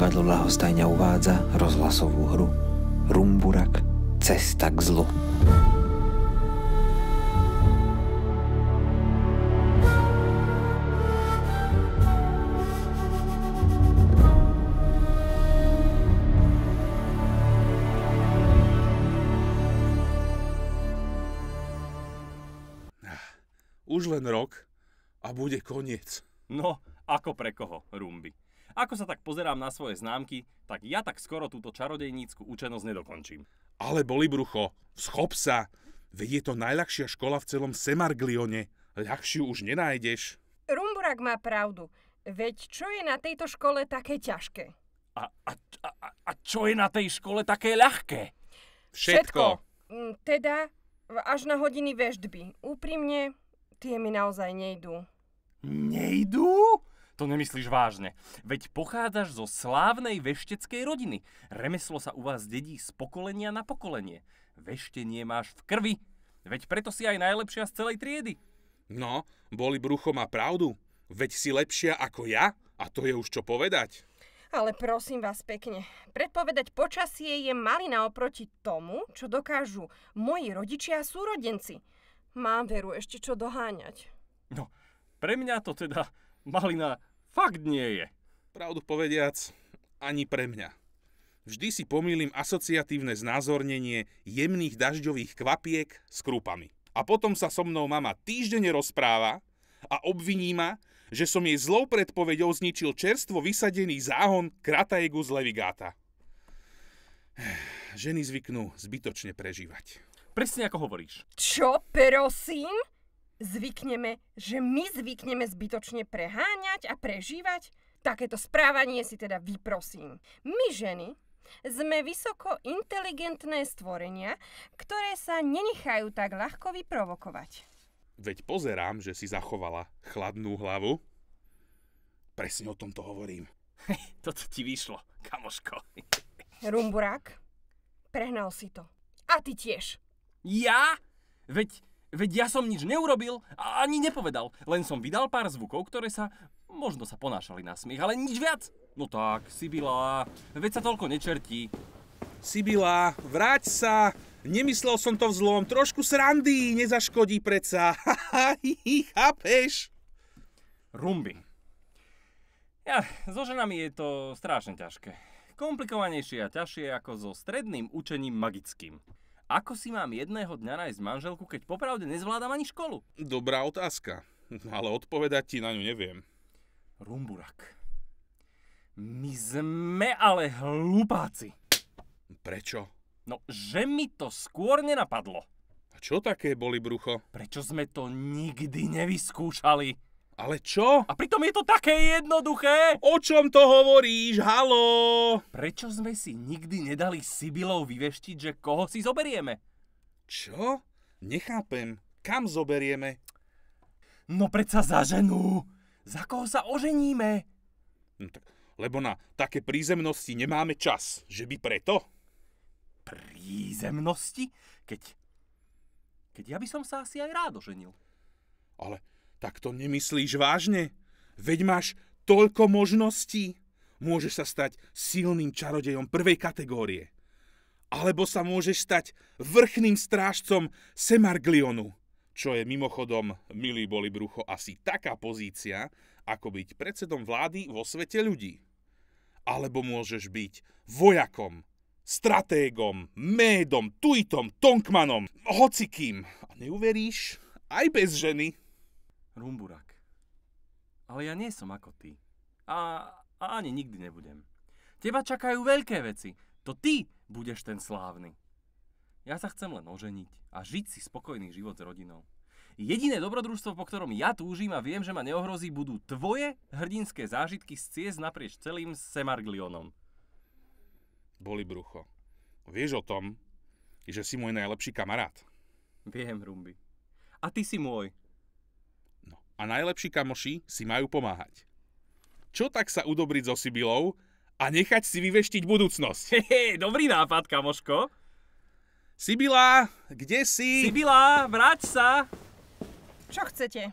Divadlo Ľahostajňa uvádza rozhlasovú hru Rumburak – Cesta k zlu. Už len rok a bude koniec. No, ako pre koho, Rumby? Ako sa tak pozerám na svoje známky, tak ja tak skoro túto čarodejnícku učenosť nedokončím. Ale Bolibrucho, schop sa. Veď je to najľahšia škola v celom Semarglione. Ľahšiu už nenájdeš. Rumburak má pravdu. Veď čo je na tejto škole také ťažké? A čo je na tej škole také ľahké? Všetko. Teda až na hodiny veštby. Úprimne, tie mi naozaj nejdú. Nejdú? To nemyslíš vážne. Veď pochádzaš zo slávnej vešteckej rodiny. Remeslo sa u vás dedí z pokolenia na pokolenie. Veštenie máš v krvi. Veď preto si aj najlepšia z celej triedy. No, Bolibrucho má pravdu. Veď si lepšia ako ja a to je už čo povedať. Ale prosím vás pekne, predpovedať počasie je malina oproti tomu, čo dokážu moji rodičia a súrodenci. Mám veru ešte čo doháňať. No, pre mňa to teda malina fakt nie je. Pravdu povediac, ani pre mňa. Vždy si pomýlim asociatívne znázornenie jemných dažďových kvapiek s krúpami. A potom sa so mnou mama týždenne rozpráva a obviní ma, že som jej zlou predpoveďou zničil čerstvo vysadený záhon Krataegus levigata. Ženy zvyknú zbytočne prežívať. Presne ako hovoríš. Čo, prosím? Že my zvykneme zbytočne preháňať a prežívať? Takéto správanie si teda vyprosím. My ženy sme vysoko inteligentné stvorenia, ktoré sa nenechajú tak ľahko vyprovokovať. Veď pozerám, že si zachovala chladnú hlavu. Presne o tomto hovorím. Toto ti vyšlo, kamoško. Rumburak, prehnal si to. A ty tiež. Ja? Veď ja som nič neurobil a ani nepovedal. Len som vydal pár zvukov, ktoré sa možno sa ponášali na smiech, ale nič viac. No tak, Sibila, veď sa toľko nečertí. Sibila, vráť sa. Nemyslel som to v zlom. Trošku srandy nezaškodí predsa. Chápeš? Rumby. Ja, so ženami je to strašne ťažké. Komplikovanejšie a ťažšie ako so stredným učením magickým. Ako si mám jedného dňa nájsť manželku, keď popravde nezvládam ani školu? Dobrá otázka, ale odpovedať ti na ňu neviem. Rumburak. My sme ale hlupáci. Prečo? No, že mi to skôr nenapadlo. A čo také, Bolibrucho? Prečo sme to nikdy nevyskúšali? Ale čo? A pritom je to také jednoduché. O čom to hovoríš? Haló? Prečo sme si nikdy nedali s Sibilou vyveštiť, že koho si zoberieme? Čo? Nechápem. Kam zoberieme? No predsa za ženu. Za koho sa oženíme? No tak, lebo na také prízemnosti nemáme čas. Že by preto? Prízemnosti? Keď ja by som sa asi aj rád oženil. Ale tak to nemyslíš vážne? Veď máš toľko možností. Môžeš sa stať silným čarodejom prvej kategórie. Alebo sa môžeš stať vrchným strážcom Semarglionu. Čo je mimochodom, milý Bolibrucho, asi taká pozícia, ako byť predsedom vlády vo svete ľudí. Alebo môžeš byť vojakom, stratégom, médom, tuitom, tonkmanom, hocikým. A neuveríš? Aj bez ženy. Rumburak. Ale ja nie som ako ty. A ani nikdy nebudem. Teba čakajú veľké veci. To ty budeš ten slávny. Ja sa chcem len oženiť a žiť si spokojný život s rodinou. Jediné dobrodružstvo, po ktorom ja túžim a viem, že ma neohrozí, budú tvoje hrdinské zážitky z ciest naprieč celým Semarglionom. Bolibrucho, vieš o tom, že si môj najlepší kamarát? Viem, Rumby. A ty si môj. No, a najlepší kamoši si majú pomáhať. Čo tak sa udobriť so Sibilou a nechať si vyveštiť budúcnosť? Dobrý nápad, kamoško. Sibila, kde si? Sibila, vráť sa. Čo chcete?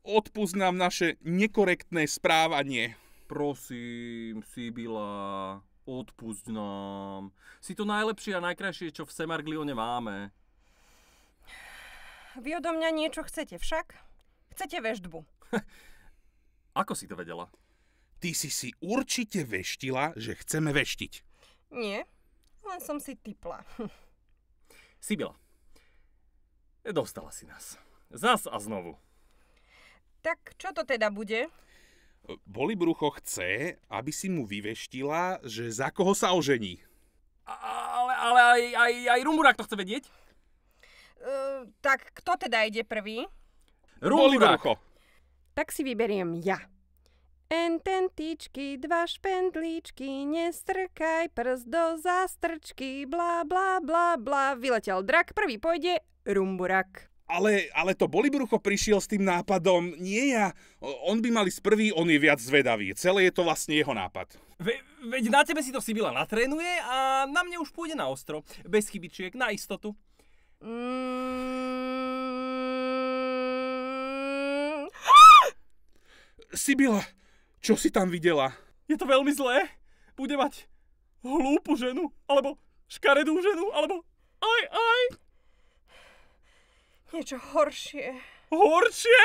Odpusť nám naše nekorektné správanie. Prosím, Sibila, odpusť nám. Si to najlepšie a najkrajšie, čo v Semarglione máme. Vy odo mňa niečo chcete však? Chcete veštbu. Ako si to vedela? Ty si určite veštila, že chceme veštiť. Nie, len som si tipla. Sibila, dostala si nás. Zas a znovu. Tak čo to teda bude? Bolibrucho chce, aby si mu vyveštila, že za koho sa ožení. Ale aj Rumburák to chce vedieť? Tak kto teda ide prvý? Rumburák. Bolibrucho. Tak si vyberiem ja. Ententičky, 2 špendlíčky, nestrkaj prst do zástrčky, blá, blá, blá, blá. Vyletel drak, prvý pôjde Rumburak. Ale to Bolibrucho prišiel s tým nápadom, nie ja. On by mal ísť prvý, on je viac zvedavý. Celé je to vlastne jeho nápad. Veď na tebe si to Sibila natrénuje a na mne už pôjde na ostro. Bez chybičiek, na istotu. Sibila, čo si tam videla? Je to veľmi zlé. Bude mať hlúpu ženu, alebo škaredú ženu, alebo aj. Niečo horšie. Horšie?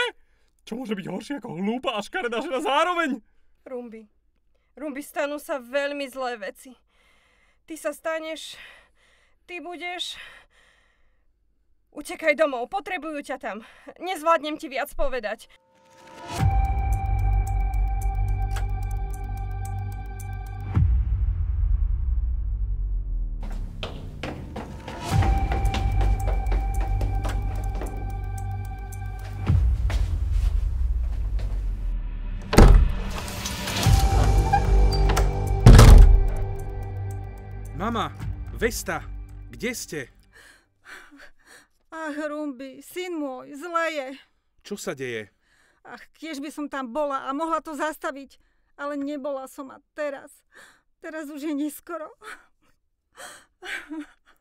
Čo môže byť horšie ako hlúpa a škaredá žena zároveň? Rumbi, stanú sa veľmi zlé veci. Ty budeš... Utekaj domov, potrebujú ťa tam. Nezvládnem ti viac povedať. Mama, Vesta, kde ste? Ach, Rumbi, syn môj, zle je. Čo sa deje? Ach, kiež by som tam bola a mohla to zastaviť. Ale nebola som a teraz už je neskoro.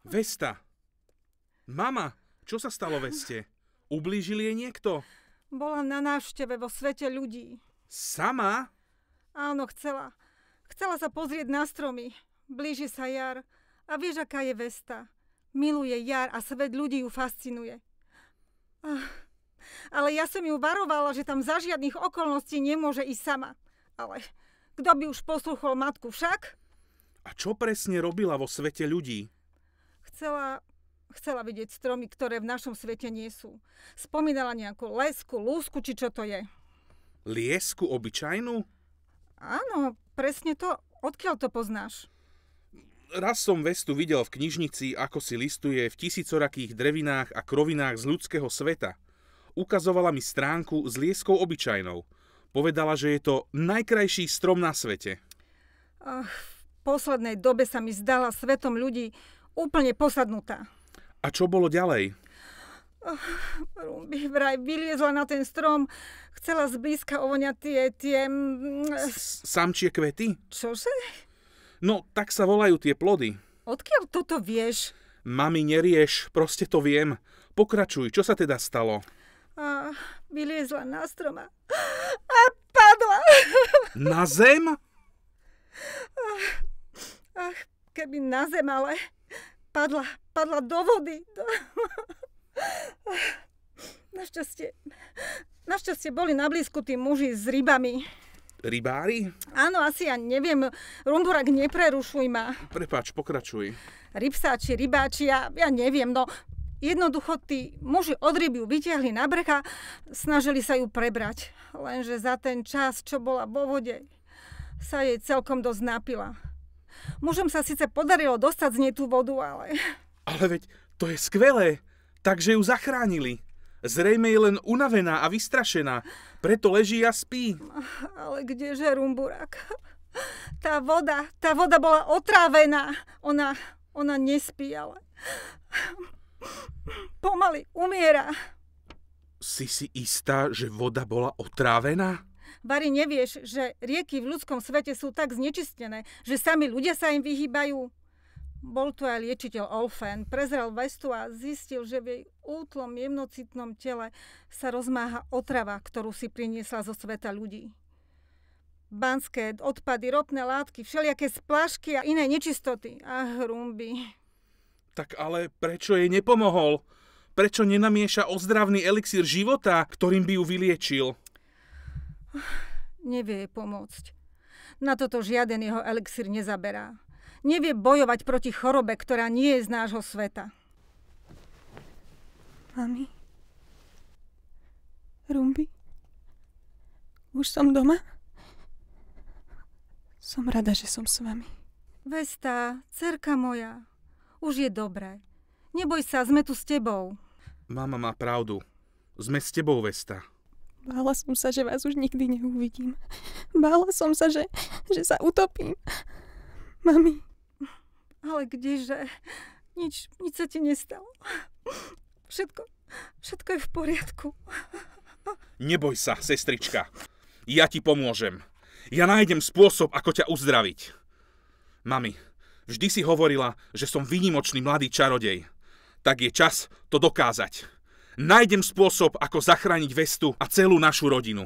Vesta. Mama, čo sa stalo Veste? Ublížil jej niekto? Bola na návšteve vo svete ľudí. Sama? Áno, chcela. Chcela sa pozrieť na stromy. Blíži sa jar a vieš, aká je Vesta. Miluje jar a svet ľudí ju fascinuje. Ale ja som ju varovala, že tam za žiadnych okolností nemôže ísť sama. Ale kto by už poslúchol matku však? A čo presne robila vo svete ľudí? Chcela vidieť stromy, ktoré v našom svete nie sú. Spomínala nejakú lesku, lúsku, či čo to je. Liesku obyčajnú? Áno, presne to. Odkiaľ to poznáš? Raz som Vestu videl v knižnici, ako si listuje v tisícorakých drevinách a krovinách z ľudského sveta. Ukazovala mi stránku s lieskou obyčajnou. Povedala, že je to najkrajší strom na svete. V poslednej dobe sa mi zdala svetom ľudí úplne posadnutá. A čo bolo ďalej? Rumbi vraj vyliezla na ten strom, chcela zblízka ovoňať tie... Samčie kvety? Čože? No, tak sa volajú tie plody. Odkiaľ toto vieš? Mami, nerieš, proste to viem. Pokračuj, čo sa teda stalo? Vyliezla na strom a padla. Na zem? Keby na zem, ale padla do vody. Našťastie boli na blízku tí muži s rybami. Rybári? Áno, asi ja neviem. Rumburak, neprerušuj ma. Prepáč, pokračuj. Rybsáči, rybáči, ja neviem, no jednoducho tí muži od ryby ju vytiahli na breh a snažili sa ju prebrať. Lenže za ten čas, čo bola vo vode, sa jej celkom dosť napila. Mužom sa síce podarilo dostať z nej tú vodu, ale... Ale veď to je skvelé, takže ju zachránili. Zrejme je len unavená a vystrašená, preto leží a spí. Ale kdeže, Rumburak? Tá voda bola otrávená. Ona nespí, ale pomaly umiera. Si istá, že voda bola otrávená? Vari, nevieš, že rieky v ľudskom svete sú tak znečistené, že sami ľudia sa im vyhýbajú? Bol tu aj liečiteľ Olfen, prezrel Vestu a zistil, že v jej útlom, jemnocitnom tele sa rozmáha otrava, ktorú si priniesla zo sveta ľudí. Banské odpady, ropné látky, všelijaké splašky a iné nečistoty. Ach, Rumbi. Tak ale prečo jej nepomohol? Prečo nenamieša ozdravný elixír života, ktorým by ju vyliečil? Nevie jej pomôcť. Na toto žiaden jeho elixír nezaberá. Nevie bojovať proti chorobe, ktorá nie je z nášho sveta. Mami? Rumbi? Už som doma? Som rada, že som s vami. Vesta, dcerka moja, už je dobré. Neboj sa, sme tu s tebou. Mama má pravdu. Sme s tebou, Vesta. Bála som sa, že vás už nikdy neuvidím. Bála som sa, že sa utopím. Mami. Ale kdeže? Nič sa ti nestalo. Všetko je v poriadku. Neboj sa, sestrička. Ja ti pomôžem. Ja nájdem spôsob, ako ťa uzdraviť. Mami, vždy si hovorila, že som výnimočný mladý čarodej. Tak je čas to dokázať. Nájdem spôsob, ako zachrániť Vestu a celú našu rodinu.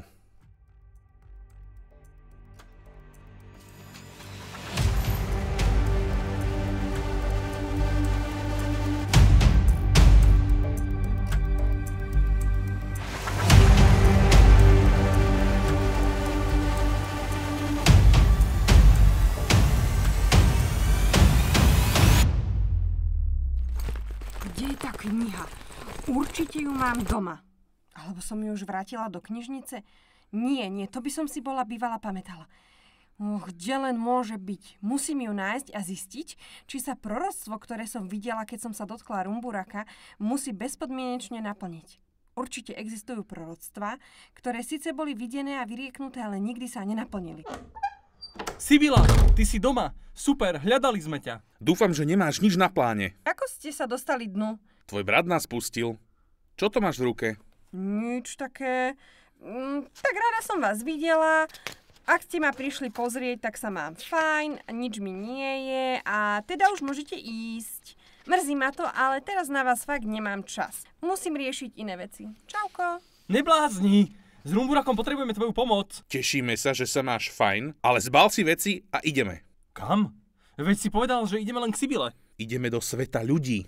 Kniha. Určite ju mám doma. Alebo som ju už vrátila do knižnice? Nie, to by som si bola bývala pamätala. Kde len môže byť? Musím ju nájsť a zistiť, či sa proroctvo, ktoré som videla, keď som sa dotkla Rumburaka, musí bezpodmienečne naplniť. Určite existujú proroctvá, ktoré síce boli videné a vyrieknuté, ale nikdy sa nenaplnili. Sibila, ty si doma. Super, hľadali sme ťa. Dúfam, že nemáš nič na pláne. Ako ste sa dostali dnu? Tvoj brat nás pustil. Čo to máš v ruke? Nič také. Tak rada som vás videla. Ak ste ma prišli pozrieť, tak sa mám fajn, nič mi nie je a teda už môžete ísť. Mrzí ma to, ale teraz na vás fakt nemám čas. Musím riešiť iné veci. Čauko. Neblázni. S Rumburakom potrebujeme tvoju pomoc. Tešíme sa, že sa máš fajn, ale zbal si veci a ideme. Kam? Veď si povedal, že ideme len k Sibile. Ideme do sveta ľudí.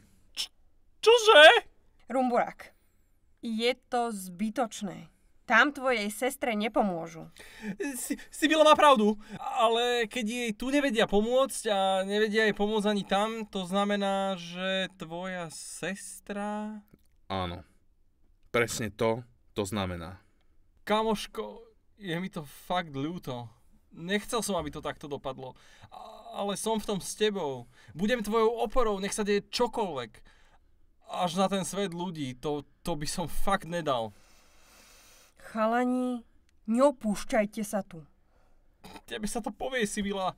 Čože? Rumburak, je to zbytočné. Tam tvojej sestre nepomôžu. Sibila má pravdu, ale keď jej tu nevedia pomôcť a nevedia jej pomôcť ani tam, to znamená, že tvoja sestra... Áno, presne to znamená. Kamoško, je mi to fakt ľúto. Nechcel som, aby to takto dopadlo. Ale som v tom s tebou. Budem tvojou oporou, nech sa deje čokoľvek. Až na ten svet ľudí, to by som fakt nedal. Chalani, neopúšťajte sa tu. Tebe sa to povie, Sibila.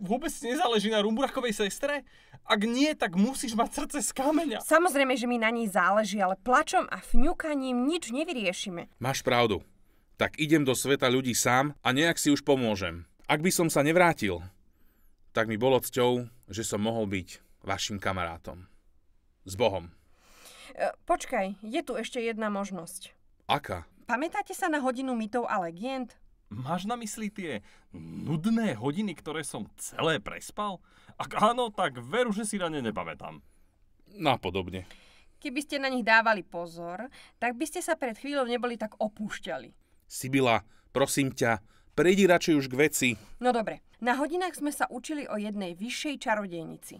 Vôbec nezáleží na Rumburakovej sestre? Ak nie, tak musíš mať srdce z kameňa. Samozrejme, že mi na nej záleží, ale plačom a fňukaním nič nevyriešime. Máš pravdu. Tak idem do sveta ľudí sám a nejak si už pomôžem. Ak by som sa nevrátil, tak mi bolo cťou, že som mohol byť vašim kamarátom. S Bohom. Počkaj, je tu ešte jedna možnosť. Aká? Pamätáte sa na hodinu mýtov a legend? Máš na mysli tie nudné hodiny, ktoré som celé prespal? Ak áno, tak veru, že si na ne nepamätám. Napodobne. Keby ste na nich dávali pozor, tak by ste sa pred chvíľou neboli tak opúšťali. Sibila, prosím ťa, prejdi radšej už k veci. No dobre, na hodinách sme sa učili o jednej vyššej čarodejnici.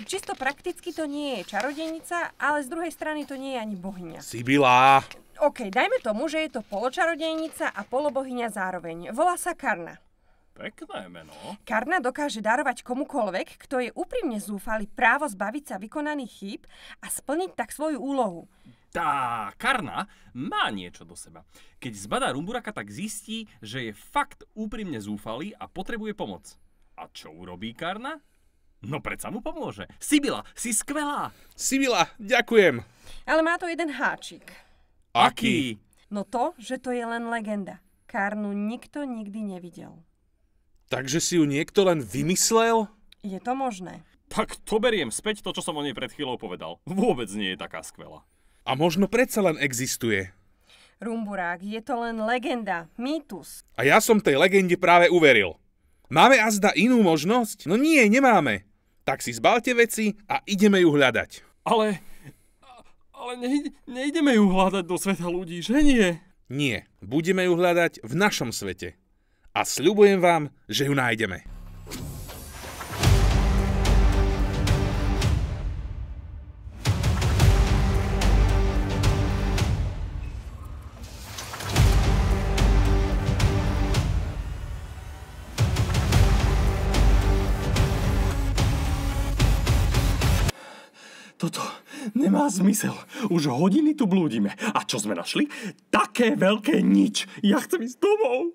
Čisto prakticky to nie je čarodejnica, ale z druhej strany to nie je ani bohyňa. Sibila! OK, dajme tomu, že je to poločarodejnica a polobohyňa zároveň. Volá sa Karna. Pekné meno. Karna dokáže darovať komukoľvek, kto je úprimne zúfalý, právo zbaviť sa vykonaných chýb a splniť tak svoju úlohu. Tá Karna má niečo do seba. Keď zbadá Rumburaka, tak zistí, že je fakt úprimne zúfalý a potrebuje pomoc. A čo urobí Karna? No predsa mu pomôže. Sibila, si skvelá. Sibila, ďakujem. Ale má to jeden háčik. Aký? No to, že to je len legenda. Karnu nikto nikdy nevidel. Takže si ju niekto len vymyslel? Je to možné. Tak to beriem späť to, čo som o nej pred chvíľou povedal. Vôbec nie je taká skvelá. A možno predsa len existuje. Rumburák, je to len legenda, mýtus. A ja som tej legende práve uveril. Máme azda inú možnosť? No nie, nemáme. Tak si zbalte veci a ideme ju hľadať. Ale nejdeme ju hľadať do sveta ľudí, že nie? Nie, budeme ju hľadať v našom svete. A sľubujem vám, že ju nájdeme. Toto nemá zmysel. Už hodiny tu blúdime. A čo sme našli? Také veľké nič. Ja chcem ísť domov.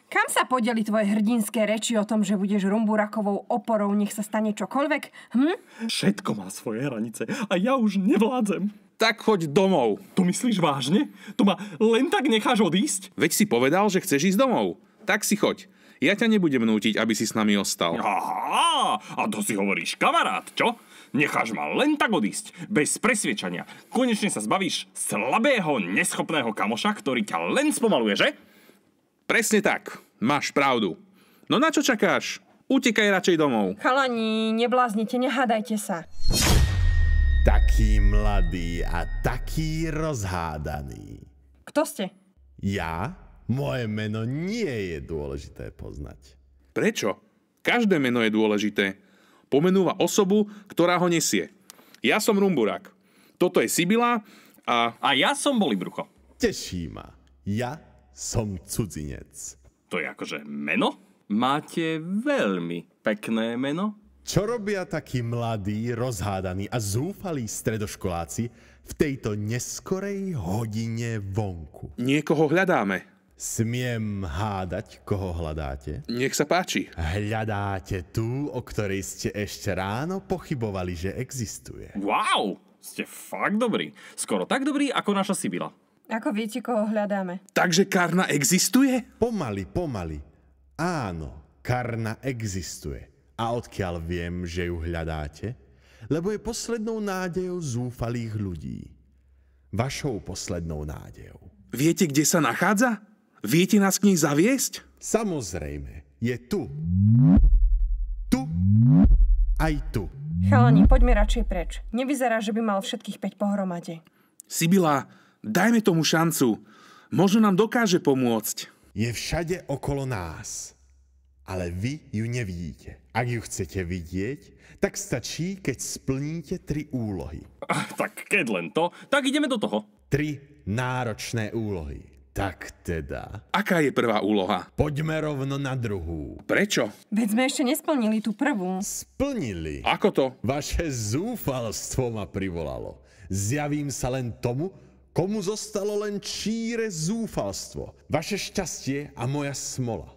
Kam sa podeli tvoje hrdinské reči o tom, že budeš Rumburakovou oporou, nech sa stane čokoľvek? Všetko má svoje hranice a ja už nevládzem. Tak choď domov. To myslíš vážne? To ma len tak necháš odísť? Veď si povedal, že chceš ísť domov. Tak si choď. Ja ťa nebudem nútiť, aby si s nami ostal. Aha, a to si hovoríš kamarát, čo? Necháš ma len tak odísť, bez presviečania. Konečne sa zbavíš slabého, neschopného kamoša, ktorý ťa len spomaluje, že? Presne tak. Máš pravdu. No na čo čakáš? Utekaj radšej domov. Chalani, nebláznite, nehádajte sa. Taký mladý a taký rozhádaný. Kto ste? Ja? Moje meno nie je dôležité poznať. Prečo? Každé meno je dôležité. Pomenúva osobu, ktorá ho nesie. Ja som Rumburák. Toto je Sibila a... A ja som Bolibrucho. Teší ma. Ja som cudzinec. To je akože meno? Máte veľmi pekné meno. Čo robia takí mladí, rozhádaní a zúfalí stredoškoláci v tejto neskorej hodine vonku? Niekoho hľadáme. Smiem hádať, koho hľadáte? Nech sa páči. Hľadáte tú, o ktorej ste ešte ráno pochybovali, že existuje. Wow, ste fakt dobrí. Skoro tak dobrí, ako naša Sibila. Ako viete, koho hľadáme? Takže Karna existuje? Pomaly. Áno, Karna existuje. A odkiaľ viem, že ju hľadáte? Lebo je poslednou nádejou zúfalých ľudí. Vašou poslednou nádejou. Viete, kde sa nachádza? Viete nás k nej zaviesť? Samozrejme, je tu. Tu. Aj tu. Chalani, poďme radšej preč. Nevyzerá, že by mal všetkých 5 pohromade. Sibila, dajme tomu šancu. Možno nám dokáže pomôcť. Je všade okolo nás. Ale vy ju nevidíte. Ak ju chcete vidieť, tak stačí, keď splníte 3 úlohy. Tak keď len to, tak ideme do toho. 3 náročné úlohy. Tak teda. Aká je prvá úloha? Poďme rovno na druhú. Prečo? Veď sme ešte nesplnili tú prvú. Splnili. Ako to? Vaše zúfalstvo ma privolalo. Zjavím sa len tomu, komu zostalo len číre zúfalstvo. Vaše šťastie a moja smola.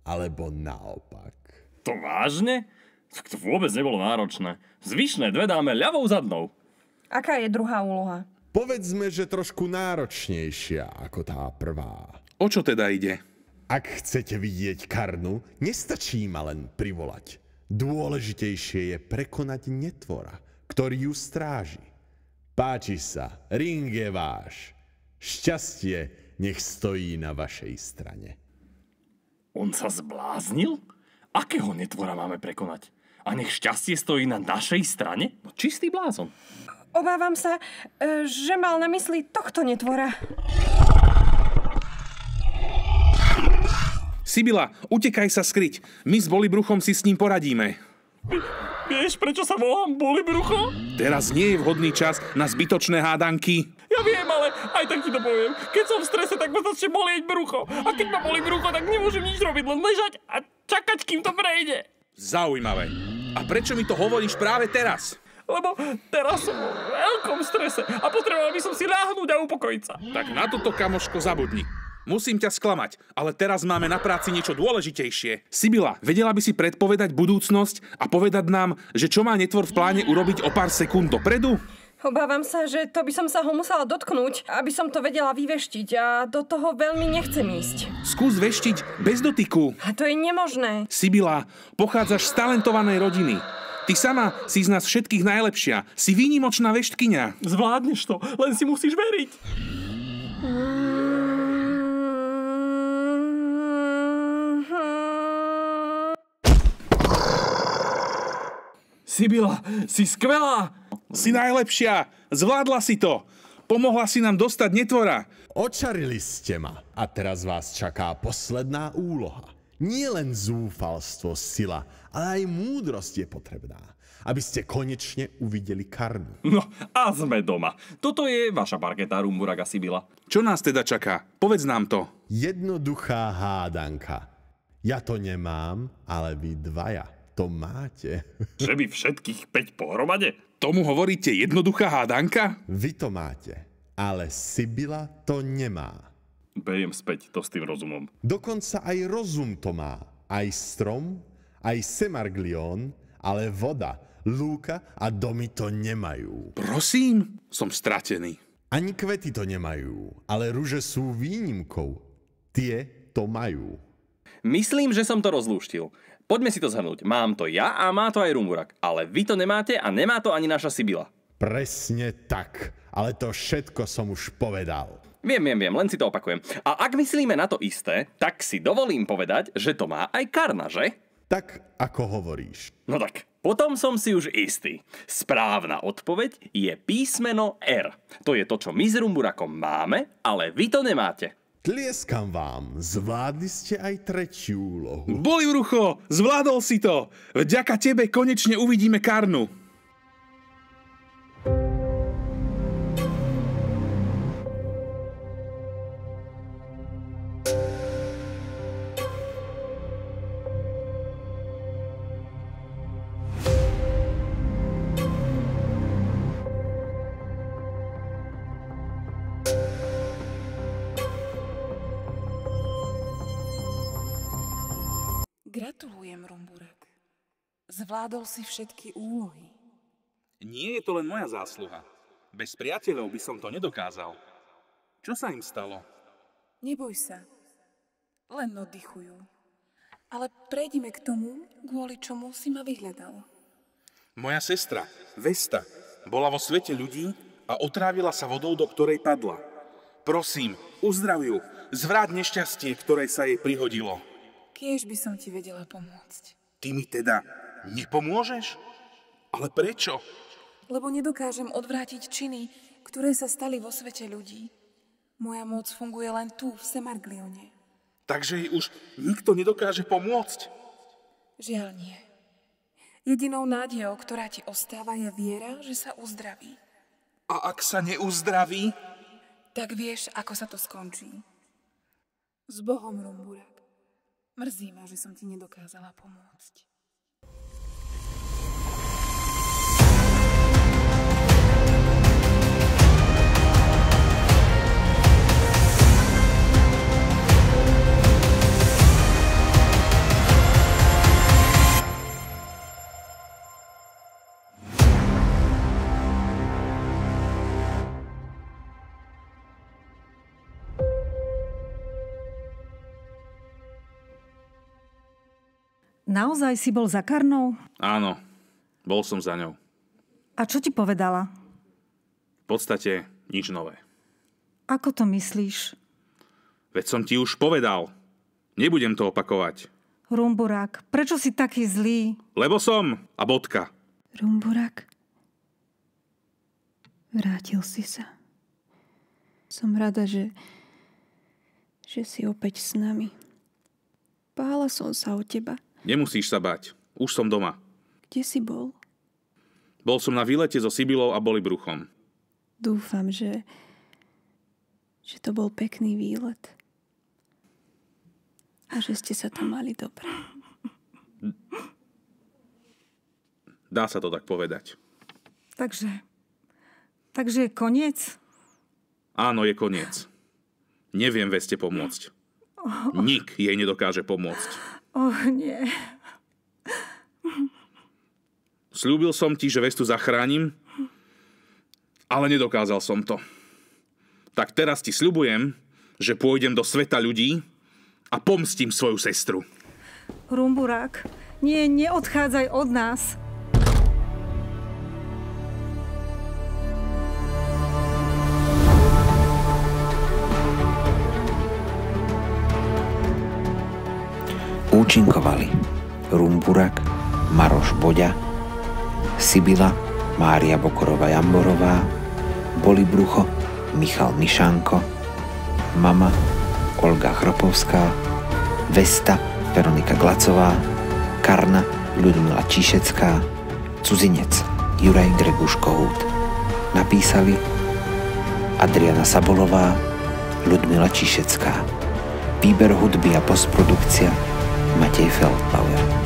Alebo naopak. To vážne? Tak to vôbec nebolo náročné. Zvyšné 2 dáme ľavou zadnou. Aká je druhá úloha? Povedzme, že trošku náročnejšia ako tá prvá. O čo teda ide? Ak chcete vidieť Karnu, nestačí ma len privolať. Dôležitejšie je prekonať netvora, ktorý ju stráži. Páči sa, ring je váš. Šťastie nech stojí na vašej strane. On sa zbláznil? Akého netvora máme prekonať? A nech šťastie stojí na našej strane? No čistý blázon. Obávam sa, že mal na mysli tohto netvora. Sibila, utekaj sa skryť. My s Bolibruchom si s ním poradíme. Vieš, prečo sa volám Bolibrucho? Teraz nie je vhodný čas na zbytočné hádanky. Ja viem, ale aj tak ti to poviem. Keď som v strese, tak ma začne bolieť brucho. A keď ma bolí brucho, tak nemôžem nič robiť, len ležať a čakať, kým to prejde. Zaujímavé. A prečo mi to hovoríš práve teraz? Lebo teraz som vo veľkom strese a potreboval by som si ľahnúť a upokojiť sa. Tak na toto, kamoško, zabudni. Musím ťa sklamať, ale teraz máme na práci niečo dôležitejšie. Sibila, vedela by si predpovedať budúcnosť a povedať nám, že čo má netvor v pláne urobiť o pár sekúnd dopredu? Obávam sa, že to by som sa ho musela dotknúť, aby som to vedela vyveštiť a do toho veľmi nechcem ísť. Skús veštiť bez dotyku. A to je nemožné. Sibila, pochádzaš z talentovanej rodiny. Ty sama si z nás všetkých najlepšia. Si výnimočná veštkyňa. Zvládneš to, len si musíš veriť. Sibila, si skvelá! Si najlepšia! Zvládla si to! Pomohla si nám dostať netvora! Očarili ste ma a teraz vás čaká posledná úloha. Nie len zúfalstvo, sila, ale aj múdrosť je potrebná, aby ste konečne uvideli Karnu. No a sme doma. Toto je vaša parketa, Rumburak a Sibila. Čo nás teda čaká? Povedz nám to. Jednoduchá hádanka. Ja to nemám, ale vy dvaja to máte. Že by všetkých 5 pohromade? Tomu hovoríte jednoduchá hádanka? Vy to máte, ale Sibila to nemá. Bejem späť to s tým rozumom. Dokonca aj rozum to má. Aj strom, aj Semarglión, ale voda, lúka a domy to nemajú. Prosím, som stratený. Ani kvety to nemajú, ale ruže sú výnimkou. Tie to majú. Myslím, že som to rozlúštil. Poďme si to zhrnúť. Mám to ja a má to aj Rumburak. Ale vy to nemáte a nemá to ani naša Sibila. Presne tak. Ale to všetko som už povedal. Viem, len si to opakujem. A ak myslíme na to isté, tak si dovolím povedať, že to má aj Karna, že? Tak, ako hovoríš. No tak, potom som si už istý. Správna odpoveď je písmeno R. To je to, čo my s Rumburakom máme, ale vy to nemáte. Tlieskam vám, zvládli ste aj tretiu úlohu. Bolibrucho, zvládol si to! Vďaka tebe konečne uvidíme Karnu. Gratulujem, Rumburak. Zvládol si všetky úlohy. Nie je to len moja zásluha. Bez priateľov by som to nedokázal. Čo sa im stalo? Neboj sa. Len oddychujú. Ale prejdime k tomu, kvôli čomu si ma vyhľadal. Moja sestra, Vesta, bola vo svete ľudí a otrávila sa vodou, do ktorej padla. Prosím, uzdrav ju, zvráť nešťastie, ktoré sa jej prihodilo. Kiež by som ti vedela pomôcť. Ty mi teda nepomôžeš? Ale prečo? Lebo nedokážem odvrátiť činy, ktoré sa stali vo svete ľudí. Moja moc funguje len tu, v Semarglione. Takže jej už nikto nedokáže pomôcť? Žiaľ nie. Jedinou nádejou, ktorá ti ostáva, je viera, že sa uzdraví. A ak sa neuzdraví? Tak vieš, ako sa to skončí. S Bohom, Rumburak. Mrzí ma, že som ti nedokázala pomôcť. Naozaj si bol za Karnou? Áno, bol som za ňou. A čo ti povedala? V podstate nič nové. Ako to myslíš? Veď som ti už povedal. Nebudem to opakovať. Rumburak, prečo si taký zlý? Lebo som a bodka. Rumburak, vrátil si sa. Som rada, že si opäť s nami. Bála som sa o teba. Nemusíš sa bať. Už som doma. Kde si bol? Bol som na výlete so Sibilou a Bolibruchom. Dúfam, že to bol pekný výlet. A že ste sa tam mali dobre. Dá sa to tak povedať. Takže je koniec? Áno, je koniec. Neviem Veste pomôcť. Nik jej nedokáže pomôcť. Nie. Sľúbil som ti, že Vestu zachránim, ale nedokázal som to. Tak teraz ti sľubujem, že pôjdem do sveta ľudí a pomstím svoju sestru. Rumburak, neodchádzaj od nás. Účinkovali Rumburak, Maroš Boďa, Sibila Mária Bokorová-Jamborová, Bolibrucho Michal Mišánko, Mama Olga Chropovská, Vesta Veronika Glacová, Karna Ľudmila Číšecká, Cudzinec Juraj Greguš Kohút. Napísali Adriana Sabolová, Ľudmila Číšecká. Výber hudby a postprodukcia Matej Feldbauer.